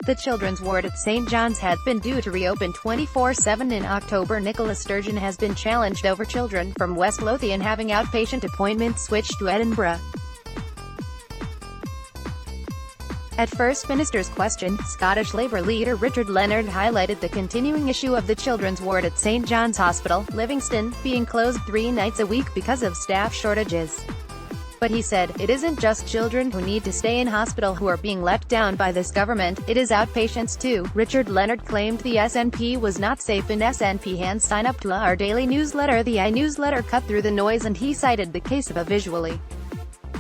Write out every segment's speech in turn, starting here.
The children's ward at St. John's had been due to reopen 24/7 in October. Nicola Sturgeon has been challenged over children from West Lothian having outpatient appointments switched to Edinburgh. At First Minister's question, Scottish Labour leader Richard Leonard highlighted the continuing issue of the children's ward at St. John's Hospital, Livingston, being closed 3 nights a week because of staff shortages. But he said, it isn't just children who need to stay in hospital who are being let down by this government, it is outpatients too. Richard Leonard claimed the SNP was not safe in SNP hands. Sign up to our daily newsletter. The newsletter cut through the noise, and he cited the case of a visually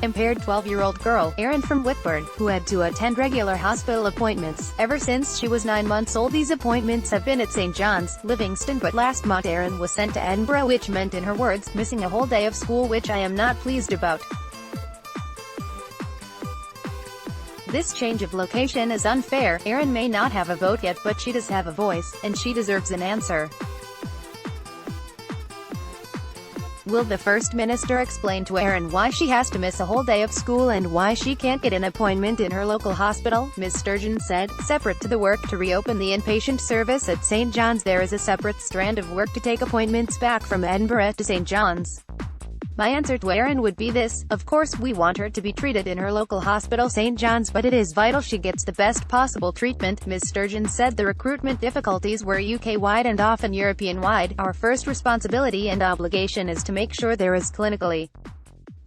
impaired 12-year-old girl, Erin from Whitburn, who had to attend regular hospital appointments. Ever since she was 9 months old, these appointments have been at St. John's, Livingston, but last month Erin was sent to Edinburgh, which meant, in her words, missing a whole day of school, which I am not pleased about. This change of location is unfair. Erin may not have a vote yet, but she does have a voice, and she deserves an answer. Will the First Minister explain to Erin why she has to miss a whole day of school and why she can't get an appointment in her local hospital? Ms. Sturgeon said. Separate to the work to reopen the inpatient service at St. John's, there is a separate strand of work to take appointments back from Edinburgh to St. John's. My answer to Erin would be this: of course we want her to be treated in her local hospital, St. John's, but it is vital she gets the best possible treatment. Ms. Sturgeon said the recruitment difficulties were UK-wide and often European-wide. Our first responsibility and obligation is to make sure there is clinically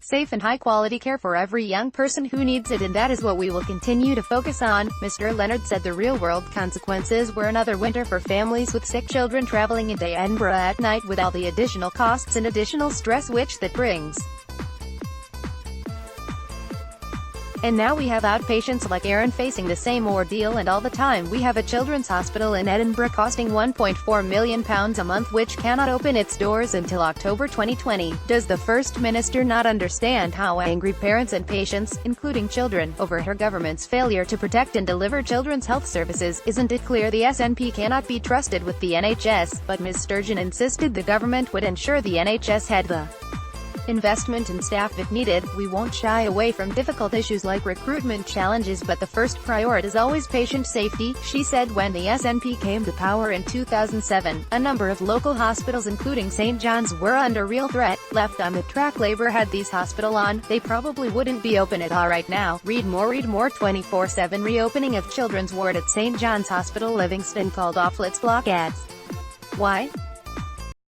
safe and high-quality care for every young person who needs it, and that is what we will continue to focus on. Mr. Leonard said the real-world consequences were another winter for families with sick children travelling into Edinburgh at night, with all the additional costs and additional stress which that brings. And now we have outpatients like Erin facing the same ordeal, and all the time we have a children's hospital in Edinburgh costing £1.4 million a month, which cannot open its doors until October 2020. Does the First Minister not understand how angry parents and patients, including children, over her government's failure to protect and deliver children's health services? Isn't it clear the SNP cannot be trusted with the NHS? But Ms. Sturgeon insisted the government would ensure the NHS had the investment and staff it needed. We won't shy away from difficult issues like recruitment challenges, but the first priority is always patient safety, she said. When the SNP came to power in 2007, a number of local hospitals, including St. John's, were under real threat. Left on the track, Labour had these hospitals on, they probably wouldn't be open at all right now. Read more 24/7 reopening of children's ward at St. John's Hospital, Livingston called off. Let's block ads. Why?